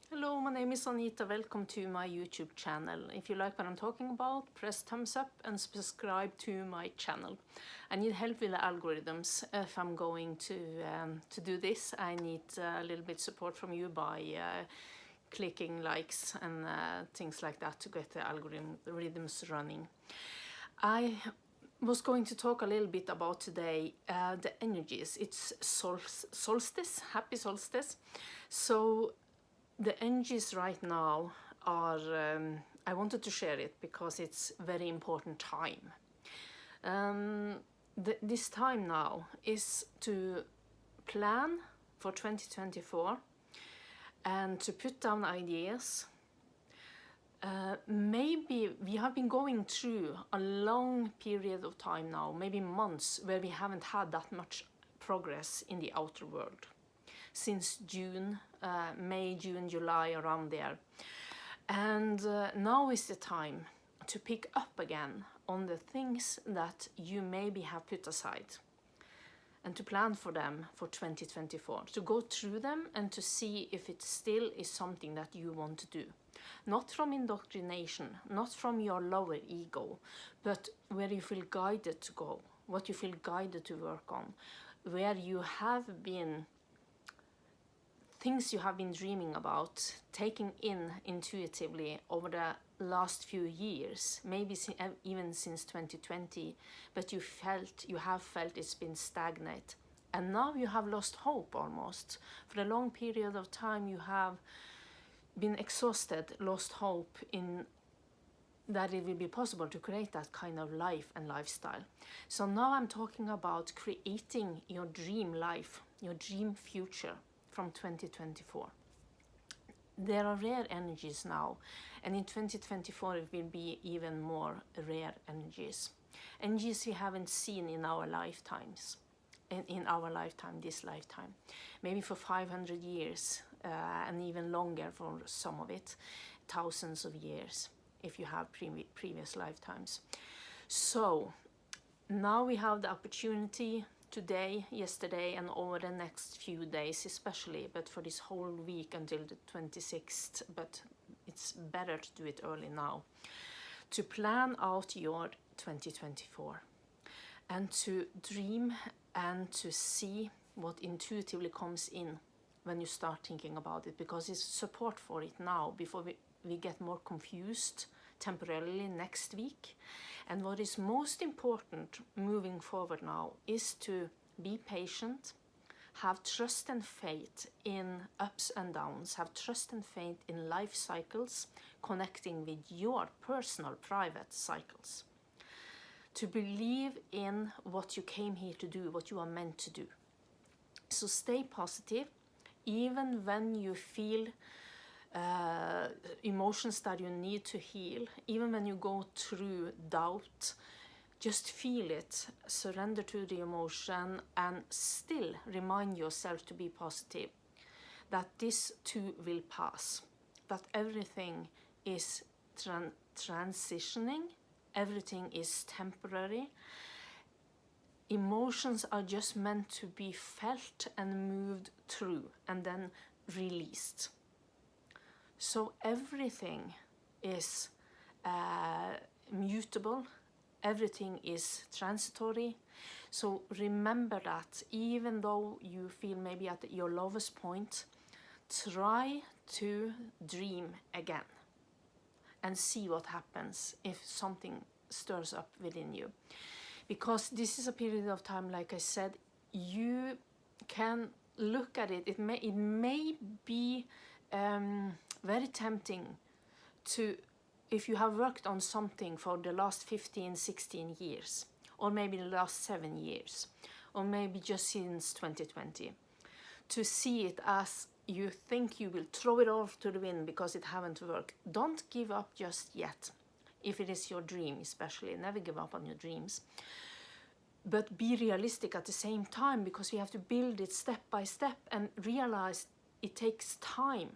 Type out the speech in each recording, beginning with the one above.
Hello, my name is Anita. Welcome to my YouTube channel. If you like what I'm talking about, press thumbs up and subscribe to my channel. I need help with the algorithms. If I'm going to do this, I need a little bit support from you by clicking likes and things like that to get the algorithms running. I was going to talk a little bit about today the energies. It's solstice, happy solstice. So the energies right now are, I wanted to share it because it's very important time. This time now is to plan for 2024 and to put down ideas. Maybe we have been going through a long period of time now, maybe months, where we haven't had that much progress in the outer world. Since June, May, June, July, around there. And now is the time to pick up again on the things that you maybe have put aside and to plan for them for 2024, to go through them and to see if it still is something that you want to do. Not from indoctrination, not from your lower ego, but where you feel guided to go, what you feel guided to work on, where you have been things you have been dreaming about, taking in intuitively over the last few years, maybe even since 2020, but you have felt it's been stagnant. And now you have lost hope almost. For a long period of time you have been exhausted, lost hope in that it will be possible to create that kind of life and lifestyle. So now I'm talking about creating your dream life, your dream future from 2024. There are rare energies now, and in 2024 it will be even more rare energies. Energies we haven't seen in our lifetimes, this lifetime. Maybe for 500 years, and even longer for some of it, thousands of years, if you have previous lifetimes. So now we have the opportunity today, yesterday, and over the next few days especially, but for this whole week until the 26th, but it's better to do it early now, to plan out your 2024 and to dream and to see what intuitively comes in when you start thinking about it, because it's support for it now before we get more confused temporarily next week. And what is most important moving forward now is to be patient, have trust and faith in ups and downs, have trust and faith in life cycles, connecting with your personal private cycles, to believe in what you came here to do, what you are meant to do. So stay positive, even when you feel emotions that you need to heal, even when you go through doubt, just feel it, surrender to the emotion, and still remind yourself to be positive, that this too will pass, that everything is transitioning, everything is temporary. Emotions are just meant to be felt and moved through and then released. So everything is mutable, everything is transitory. So remember that even though you feel maybe at your lowest point, try to dream again and see what happens if something stirs up within you. Because this is a period of time, like I said, you can look at it. It may be very tempting to, if you have worked on something for the last 15, 16 years, or maybe the last 7 years, or maybe just since 2020, to see it as you think you will throw it off to the wind because it haven't worked. Don't give up just yet. If it is your dream especially, never give up on your dreams. But be realistic at the same time, because we have to build it step by step and realize it takes time.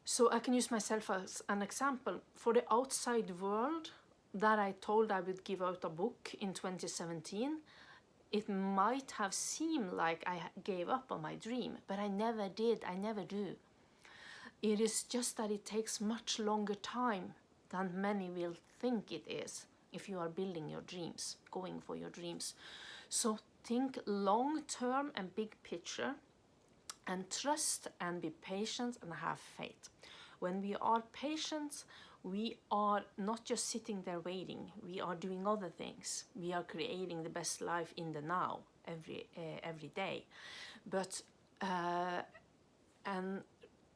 So I can use myself as an example. For the outside world that I told I would give out a book in 2017, it might have seemed like I gave up on my dream, but I never did, I never do. It is just that it takes much longer time than many will think it is if you are building your dreams, going for your dreams. So think long term and big picture, and trust and be patient and have faith. When we are patient, we are not just sitting there waiting, we are doing other things. We are creating the best life in the now every day. But and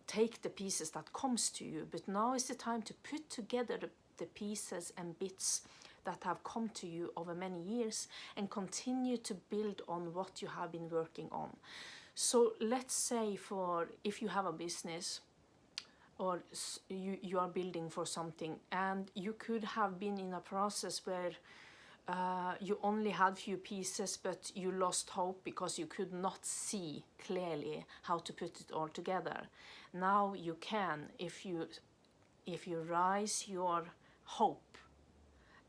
take the pieces that comes to you, but now is the time to put together the pieces and bits that have come to you over many years and continue to build on what you have been working on. So let's say if you have a business or you are building for something, and you could have been in a process where you only had few pieces, but you lost hope because you could not see clearly how to put it all together. Now you can, if you rise your hope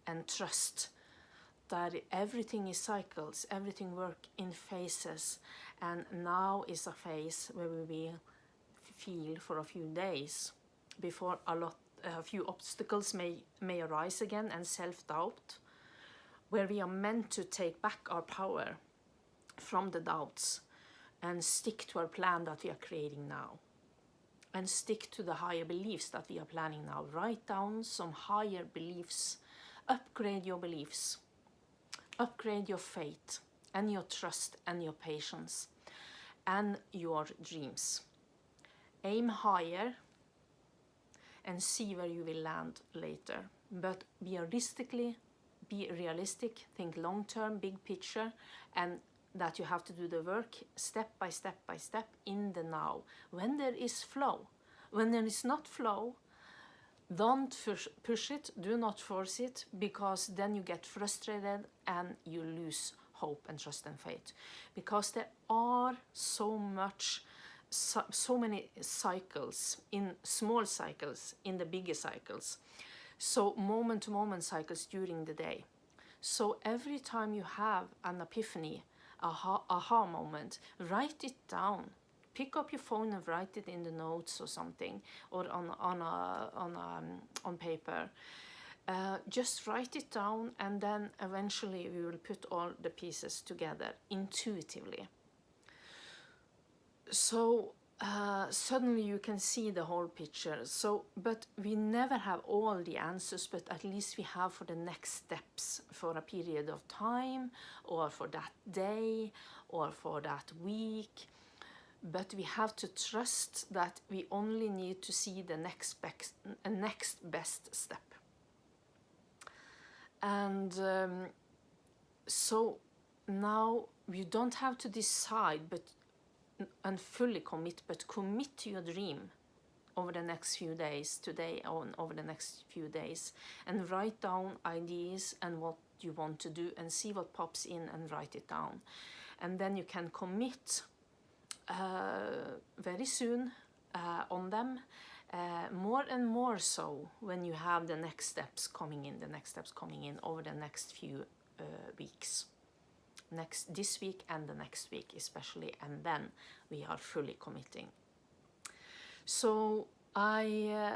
and trust that everything is cycles, everything works in phases, and now is a phase where we will feel for a few days before a few obstacles may arise again, and self-doubt, where we are meant to take back our power from the doubts and stick to our plan that we are creating now, and stick to the higher beliefs that we are planning now. Write down some higher beliefs, upgrade your beliefs, upgrade your faith and your trust and your patience and your dreams. Aim higher and see where you will land later, but be realistic, think long term, big picture, and that you have to do the work step by step by step in the now. When there is flow, when there is not flow, don't push it, do not force it, because then you get frustrated and you lose hope and trust and faith. Because there are so many cycles, in small cycles, in the bigger cycles. So moment to moment cycles during the day. So every time you have an epiphany, aha moment, write it down. Pick up your phone and write it in the notes or something, or on paper. Just write it down, and then eventually we will put all the pieces together intuitively. So suddenly you can see the whole picture. So, but we never have all the answers, but at least we have for the next steps, for a period of time, or for that day, or for that week. But we have to trust that we only need to see the next best step. And so now you don't have to decide and fully commit, but commit to your dream over the next few days, today or over the next few days, and write down ideas and what you want to do, and see what pops in and write it down. And then you can commit very soon on them, more and more so when you have the next steps coming in over the next few weeks. This week and the next week especially, and then we are fully committing. So I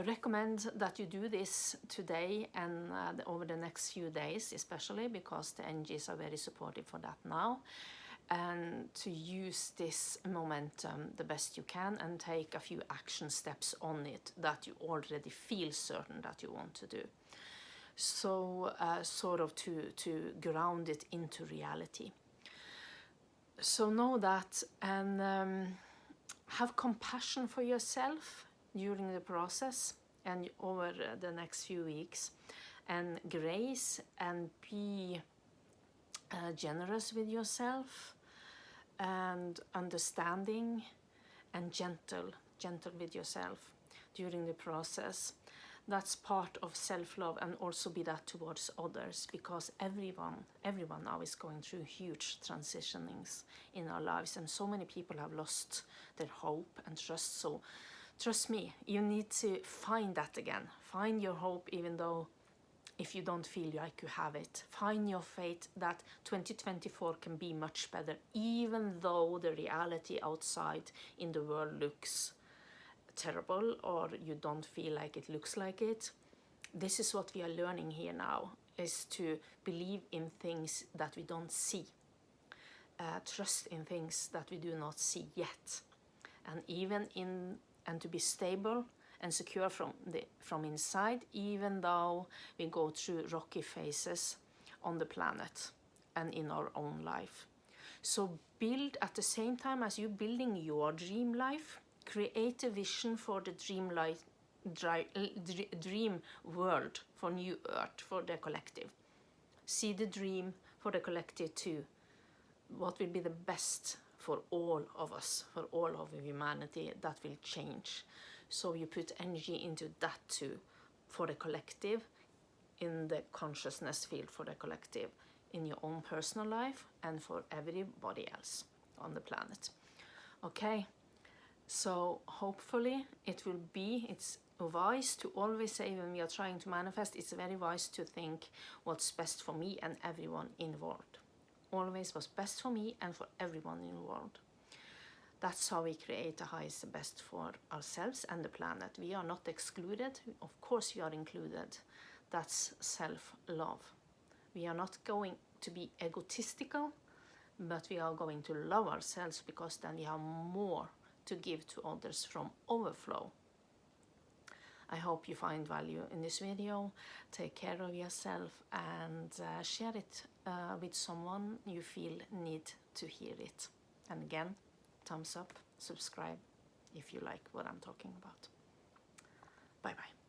recommend that you do this today and over the next few days, especially because the energies are very supportive for that now, and to use this momentum the best you can and take a few action steps on it that you already feel certain that you want to do. So sort of to ground it into reality. So know that, and have compassion for yourself during the process and over the next few weeks, and grace, and be generous with yourself, and understanding, and gentle with yourself during the process. That's part of self-love, and also be that towards others, because everyone now is going through huge transitionings in our lives, and so many people have lost their hope and trust. So trust me, you need to find that again. Find your hope, even though if you don't feel like you have it. Find your faith that 2024 can be much better, even though the reality outside in the world looks terrible or you don't feel like it looks like it. This is what we are learning here now, is to believe in things that we don't see. Trust in things that we do not see yet. And to be stable and secure from inside, even though we go through rocky phases on the planet and in our own life. So build, at the same time as you building your dream life, create a vision for the dream life, dream world, for New Earth, for the collective. See the dream for the collective too. What will be the best for all of us, for all of humanity, that will change. So you put energy into that too, for the collective, in the consciousness field for the collective, in your own personal life and for everybody else on the planet. Okay, so hopefully it's wise to always say, when we are trying to manifest, it's very wise to think what's best for me and everyone involved. Always what's best for me and for everyone in the world. That's how we create the highest, the best for ourselves and the planet. We are not excluded. Of course we are included. That's self-love. We are not going to be egotistical, but we are going to love ourselves, because then we have more to give to others from overflow. I hope you find value in this video. Take care of yourself and share it with someone you feel need to hear it. And again, thumbs up, subscribe if you like what I'm talking about. Bye bye.